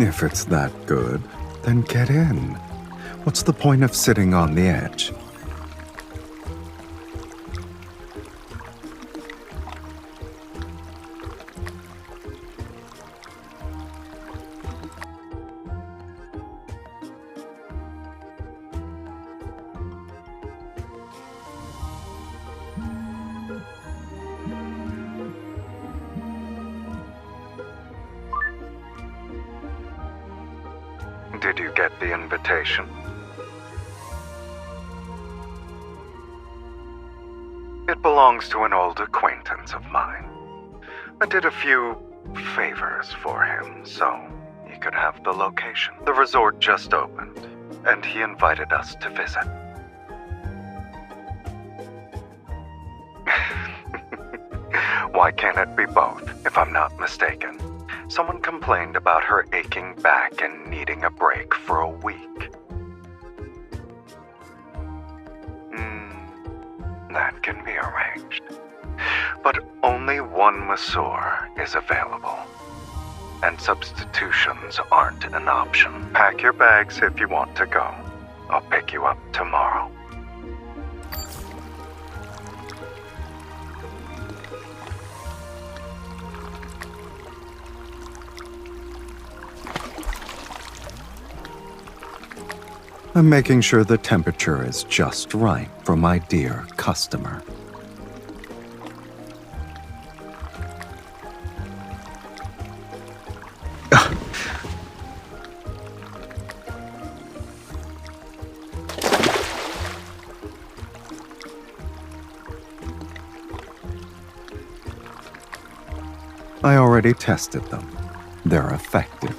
If it's that good, then get in. What's the point of sitting on the edge? Did you get the invitation? It belongs to an old acquaintance of mine. I did a few favors for him, so he could have the location. The resort just opened, and he invited us to visit. Why can't it be both, if I'm not mistaken? Someone complained about her aching back and needing a break for a week. That can be arranged. But only one masseur is available. And substitutions aren't an option. Pack your bags if you want to go. I'll pick you up tomorrow. I'm making sure the temperature is just right for my dear customer. I already tested them. They're effective.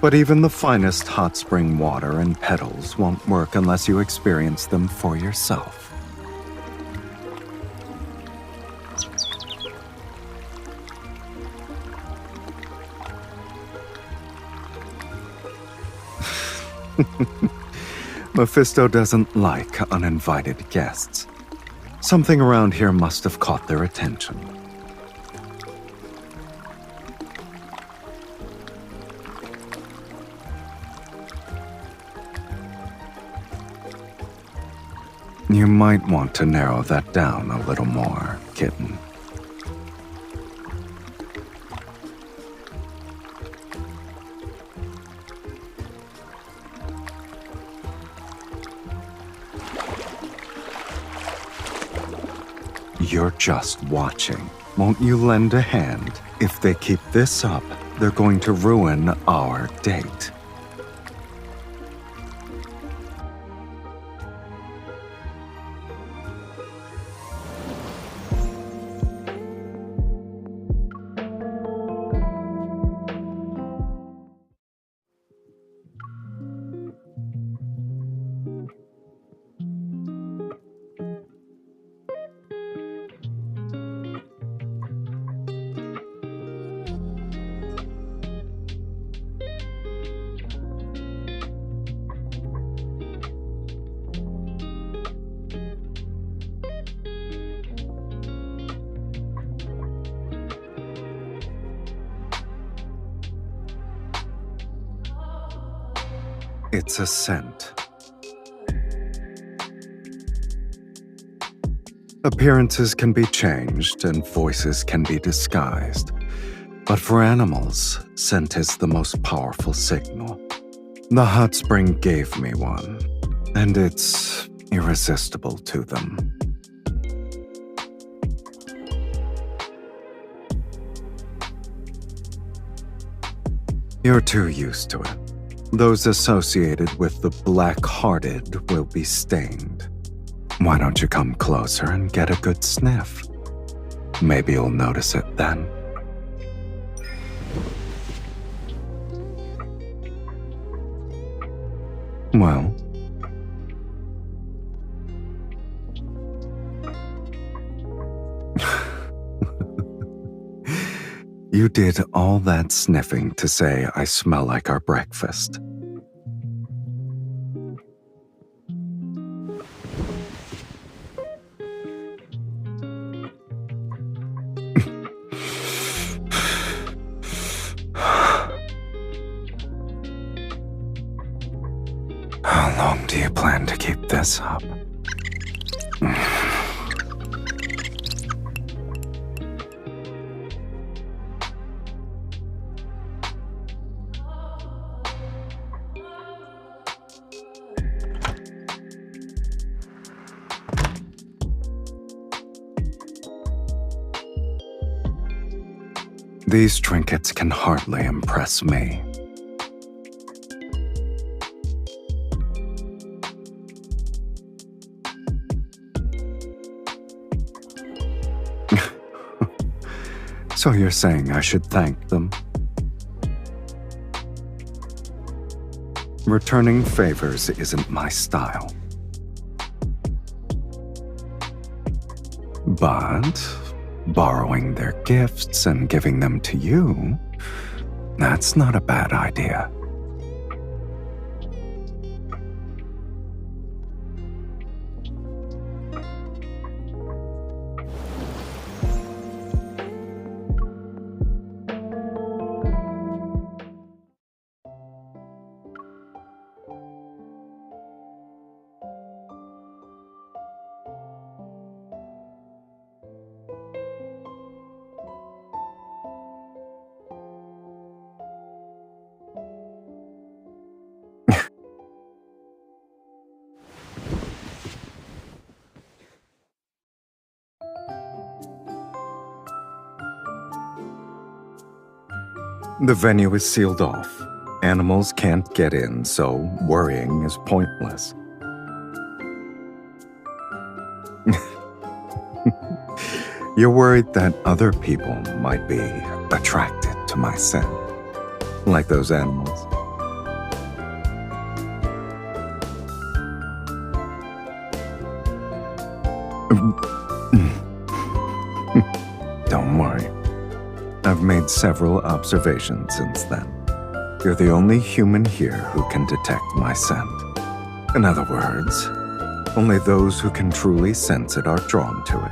But even the finest hot spring water and petals won't work unless you experience them for yourself. Mephisto doesn't like uninvited guests. Something around here must have caught their attention. You might want to narrow that down a little more, kitten. You're just watching. Won't you lend a hand? If they keep this up, they're going to ruin our date. It's a scent. Appearances can be changed and voices can be disguised. But for animals, scent is the most powerful signal. The hot spring gave me one, and it's irresistible to them. You're too used to it. Those associated with the black-hearted will be stained. Why don't you come closer and get a good sniff? Maybe you'll notice it then. Well, you did all that sniffing to say I smell like our breakfast. this up. These trinkets can hardly impress me. So you're saying I should thank them? Returning favors isn't my style. But borrowing their gifts and giving them to you, that's not a bad idea. The venue is sealed off. Animals can't get in, so worrying is pointless. You're worried that other people might be attracted to my scent, like those animals. Don't worry. I've made several observations since then. You're the only human here who can detect my scent. In other words, only those who can truly sense it are drawn to it.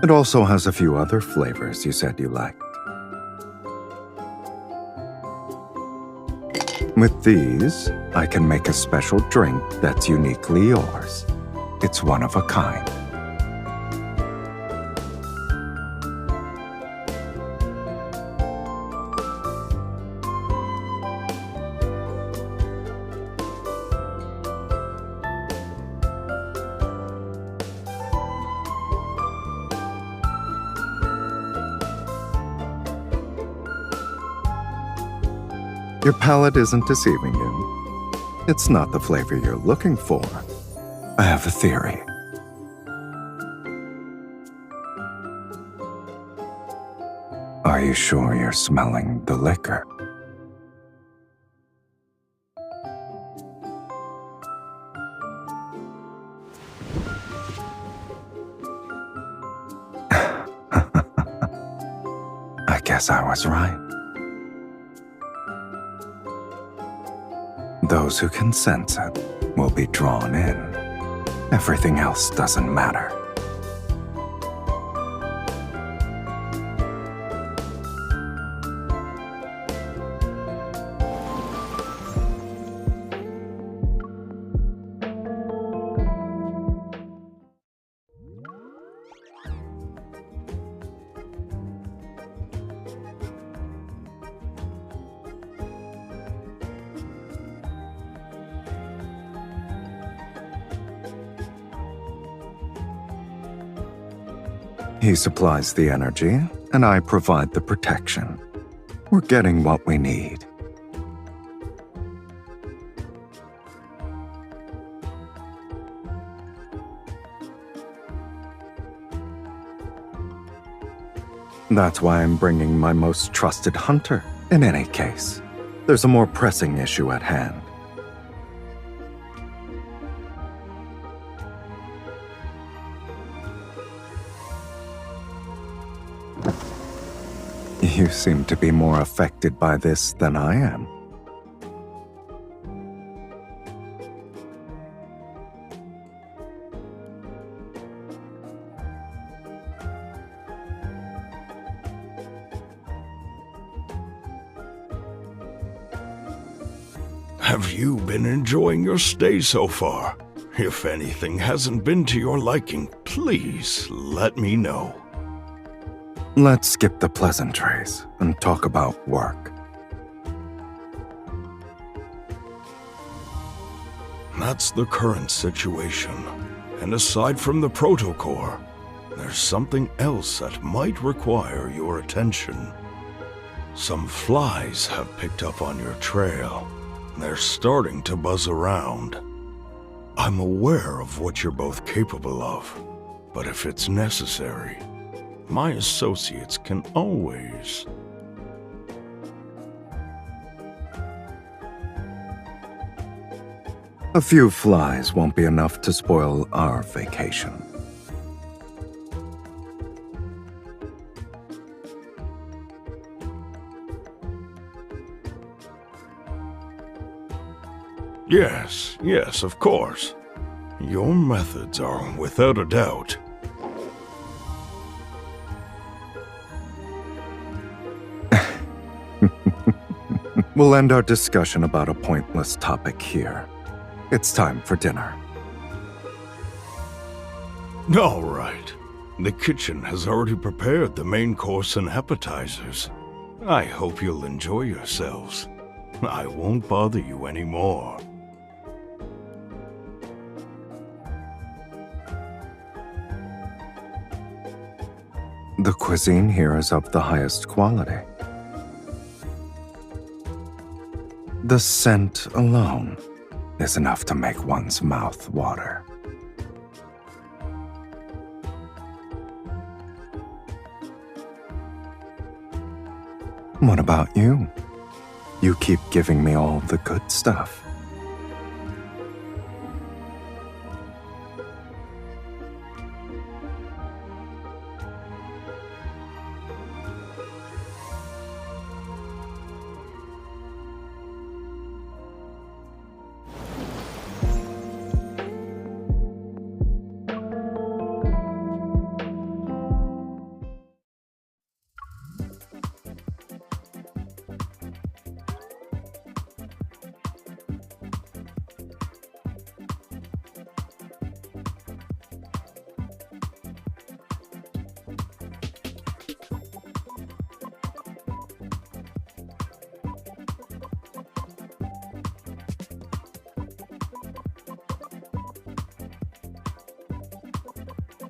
It also has a few other flavors you said you liked. With these, I can make a special drink that's uniquely yours. It's one of a kind. Your palate isn't deceiving you. It's not the flavor you're looking for. I have a theory. Are you sure you're smelling the liquor? I guess I was right. Those who can sense it will be drawn in. Everything else doesn't matter. He supplies the energy, and I provide the protection. We're getting what we need. That's why I'm bringing my most trusted hunter, in any case. There's a more pressing issue at hand. You seem to be more affected by this than I am. Have you been enjoying your stay so far? If anything hasn't been to your liking, please let me know. Let's skip the pleasantries and talk about work. That's the current situation. And aside from the protocore, there's something else that might require your attention. Some flies have picked up on your trail. They're starting to buzz around. I'm aware of what you're both capable of, but if it's necessary, my associates can always... A few flies won't be enough to spoil our vacation. Yes, of course. Your methods are without a doubt. We'll end our discussion about a pointless topic here. It's time for dinner. All right. The kitchen has already prepared the main course and appetizers. I hope you'll enjoy yourselves. I won't bother you anymore. The cuisine here is of the highest quality. The scent alone is enough to make one's mouth water. What about you? You keep giving me all the good stuff.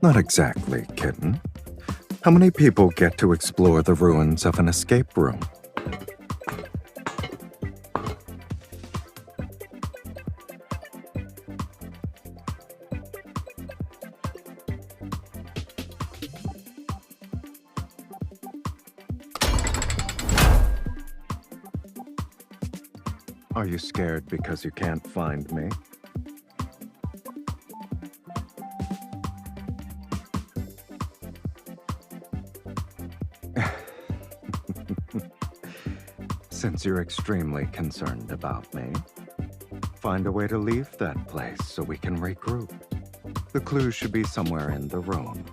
Not exactly, kitten. How many people get to explore the ruins of an escape room? Are you scared because you can't find me? Since you're extremely concerned about me, find a way to leave that place so we can regroup. The clue should be somewhere in the room.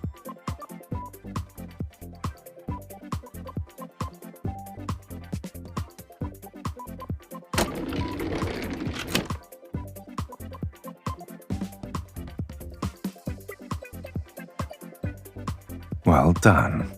Well done.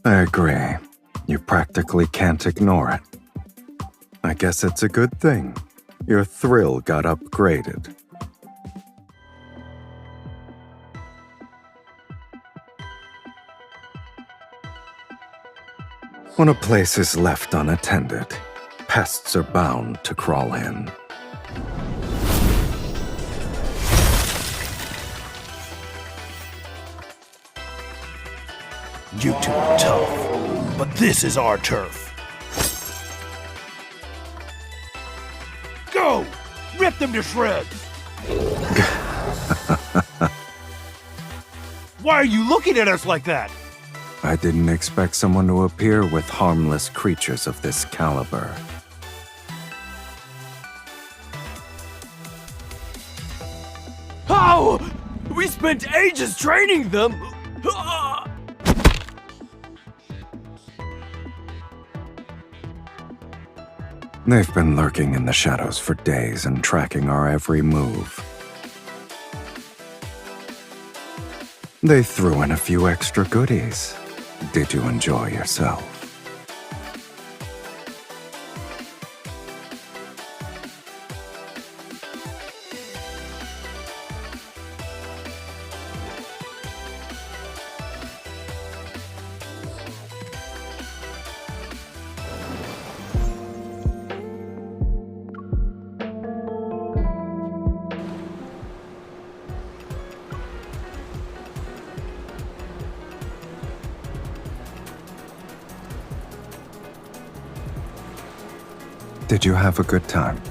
I agree. You practically can't ignore it. I guess it's a good thing. Your thrill got upgraded. When a place is left unattended, pests are bound to crawl in. You two are tough, but this is our turf. rip them to shreds! Why are you looking at us like that? I didn't expect someone to appear with harmless creatures of this caliber. How? We spent ages training them! They've been lurking in the shadows for days and tracking our every move. They threw in a few extra goodies. Did you enjoy yourself? Did you have a good time?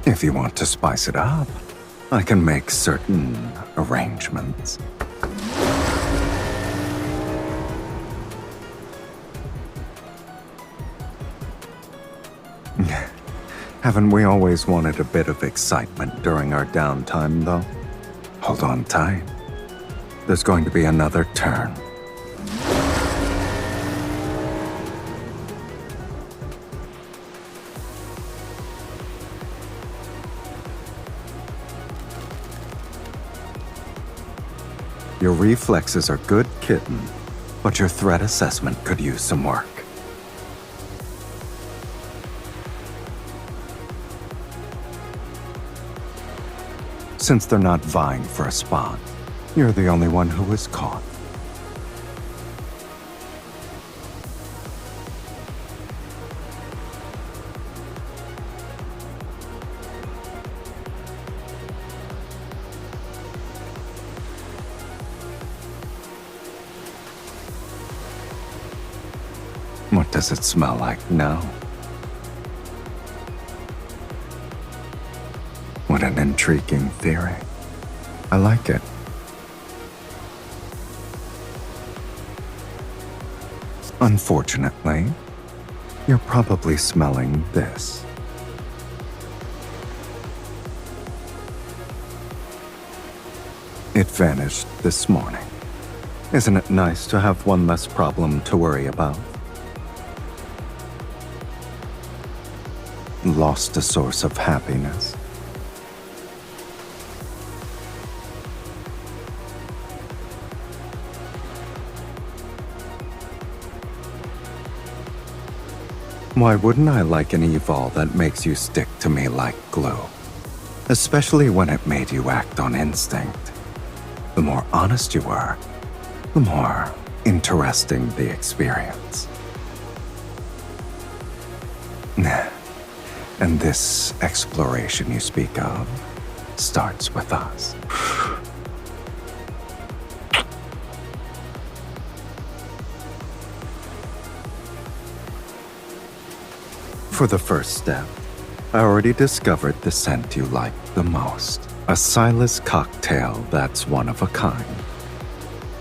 If you want to spice it up, I can make certain arrangements. Haven't we always wanted a bit of excitement during our downtime, though? Hold on tight. There's going to be another turn. Your reflexes are good, kitten, but your threat assessment could use some work. Since they're not vying for a spot, you're the only one who was caught. What does it smell like now? What an intriguing theory. I like it. Unfortunately, you're probably smelling this. It vanished this morning. Isn't it nice to have one less problem to worry about? Lost a source of happiness. Why wouldn't I like an evil that makes you stick to me like glue? Especially when it made you act on instinct. The more honest you were, the more interesting the experience. And this exploration you speak of starts with us. For the first step, I already discovered the scent you like the most. A Sylus cocktail that's one of a kind.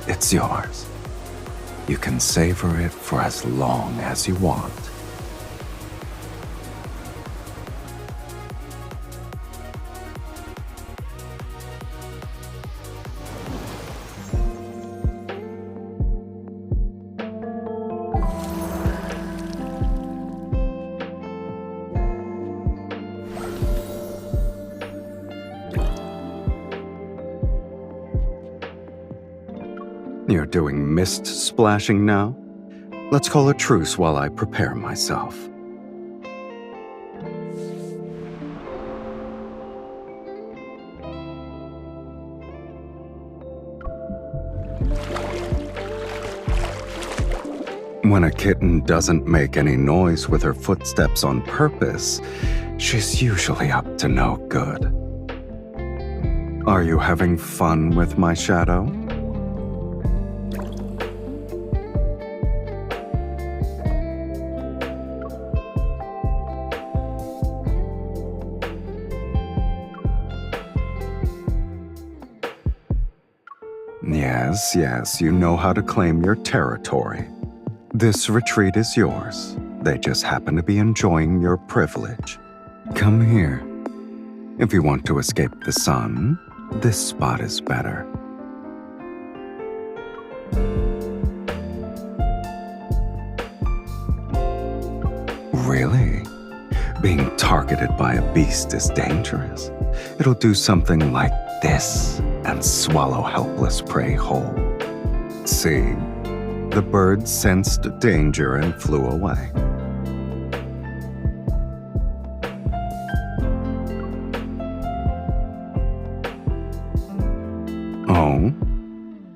It's yours. You can savor it for as long as you want. You're doing mist splashing now? Let's call a truce while I prepare myself. When a kitten doesn't make any noise with her footsteps on purpose, she's usually up to no good. Are you having fun with my shadow? Yes, you know how to claim your territory. This retreat is yours. They just happen to be enjoying your privilege. Come here. If you want to escape the sun, this spot is better. Really? Being targeted by a beast is dangerous. It'll do something like this and swallow helpless prey whole. See? The bird sensed danger and flew away. Oh?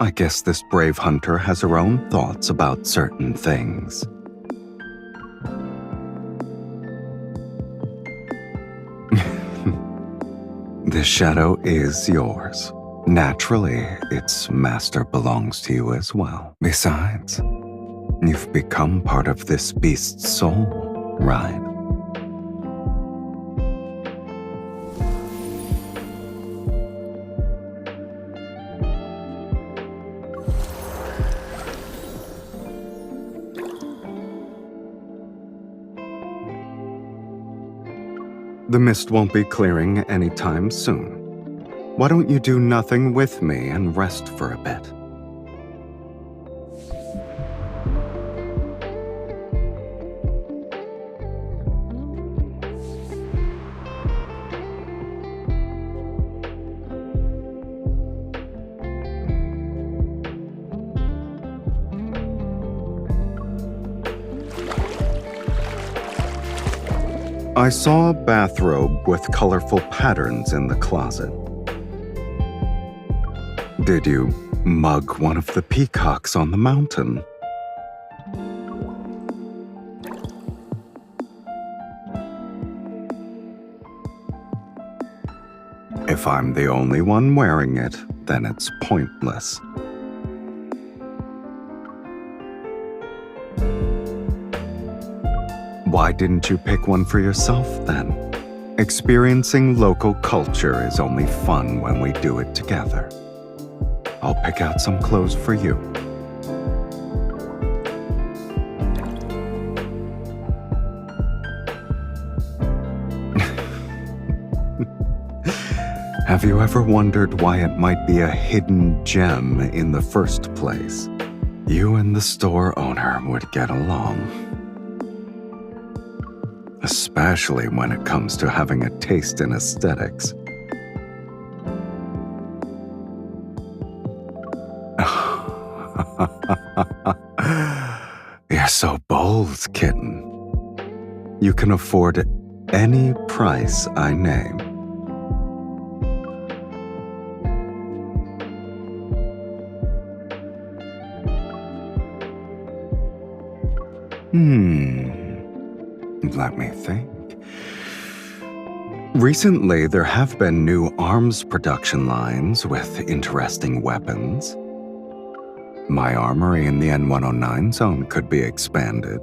I guess this brave hunter has her own thoughts about certain things. This shadow is yours. Naturally, its master belongs to you as well. Besides, you've become part of this beast's soul, right? The mist won't be clearing anytime soon. Why don't you do nothing with me and rest for a bit? I saw a bathrobe with colorful patterns in the closet. Did you mug one of the peacocks on the mountain? If I'm the only one wearing it, then it's pointless. Why didn't you pick one for yourself then? Experiencing local culture is only fun when we do it together. I'll pick out some clothes for you. Have you ever wondered why it might be a hidden gem in the first place? You and the store owner would get along. Especially when it comes to having a taste in aesthetics. You're so bold, kitten. You can afford any price I name. Let me think. Recently, there have been new arms production lines with interesting weapons. My armory in the N109 zone could be expanded.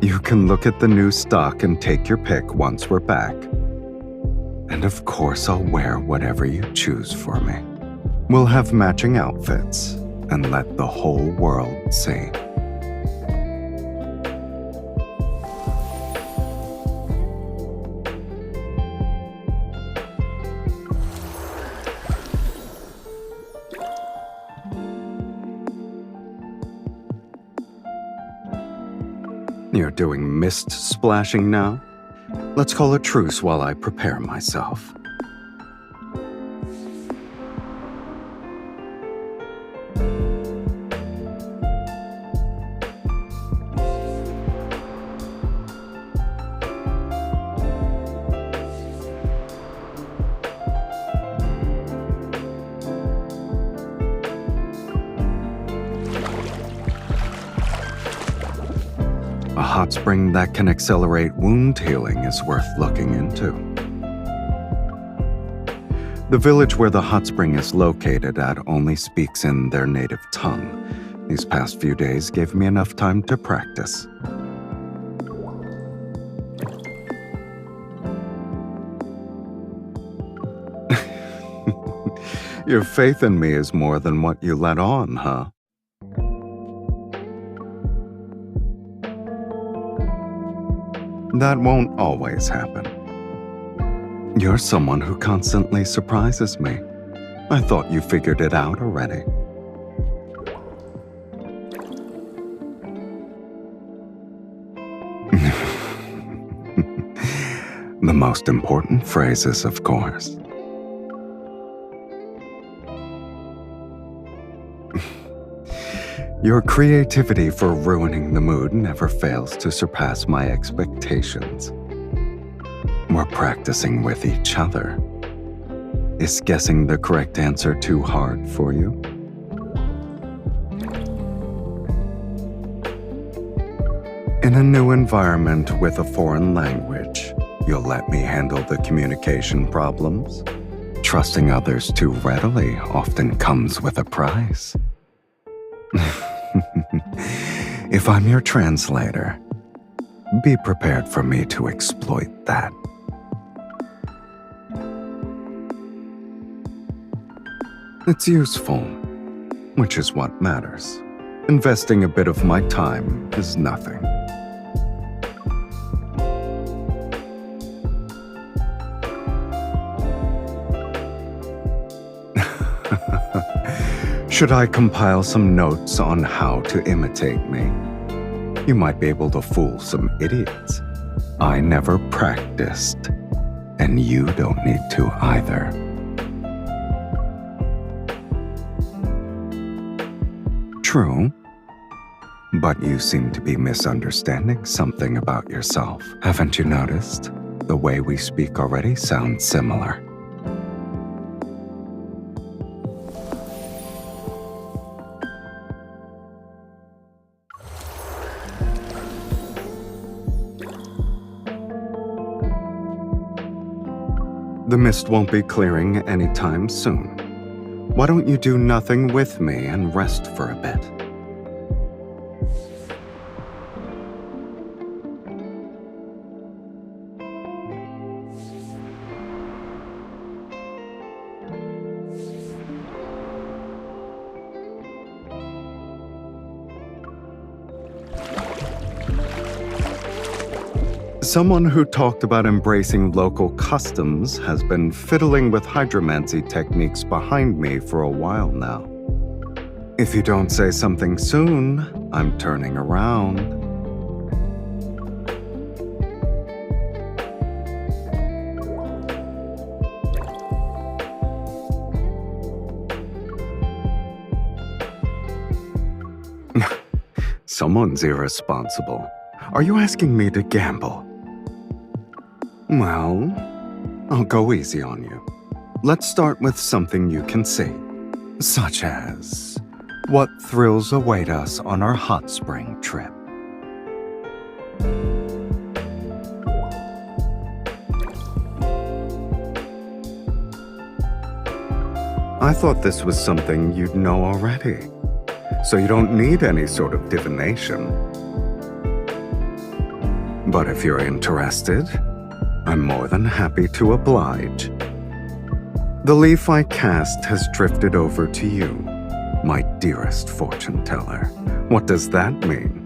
You can look at the new stock and take your pick once we're back. And of course, I'll wear whatever you choose for me. We'll have matching outfits and let the whole world see. You're doing mist splashing now? Let's call a truce while I prepare myself. A hot spring that can accelerate wound healing is worth looking into. The village where the hot spring is located at only speaks in their native tongue. These past few days gave me enough time to practice. Your faith in me is more than what you let on, huh? That won't always happen. You're someone who constantly surprises me. I thought you figured it out already. The most important phrases, of course. Your creativity for ruining the mood never fails to surpass my expectations. We're practicing with each other. Is guessing the correct answer too hard for you? In a new environment with a foreign language, you'll let me handle the communication problems? Trusting others too readily often comes with a price. If I'm your translator, be prepared for me to exploit that. It's useful, which is what matters. Investing a bit of my time is nothing. Should I compile some notes on how to imitate me? You might be able to fool some idiots. I never practiced, and you don't need to either. True, but you seem to be misunderstanding something about yourself. Haven't you noticed? The way we speak already sounds similar. The mist won't be clearing anytime soon. Why don't you do nothing with me and rest for a bit? Someone who talked about embracing local customs has been fiddling with hydromancy techniques behind me for a while now. If you don't say something soon, I'm turning around. Someone's irresponsible. Are you asking me to gamble? Well, I'll go easy on you. Let's start with something you can see, such as what thrills await us on our hot spring trip. I thought this was something you'd know already, so you don't need any sort of divination. But if you're interested, I'm more than happy to oblige. The leaf I cast has drifted over to you, my dearest fortune teller. What does that mean?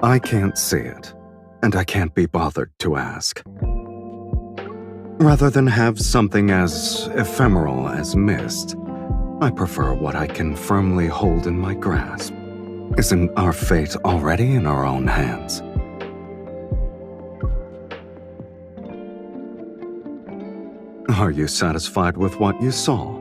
I can't see it, and I can't be bothered to ask. Rather than have something as ephemeral as mist, I prefer what I can firmly hold in my grasp. Isn't our fate already in our own hands? Are you satisfied with what you saw?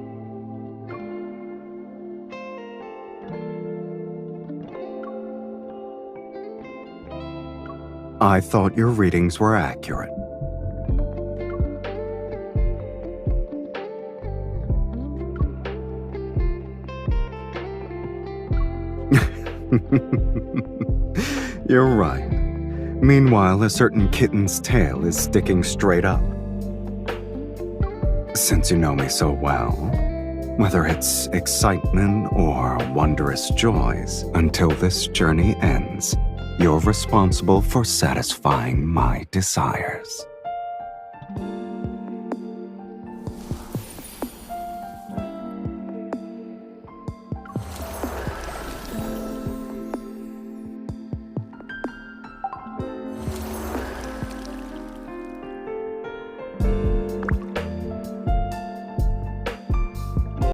I thought your readings were accurate. You're right. Meanwhile, a certain kitten's tail is sticking straight up. Since you know me so well, Whether it's excitement or wondrous joys, until this journey ends, you're responsible for satisfying my desires.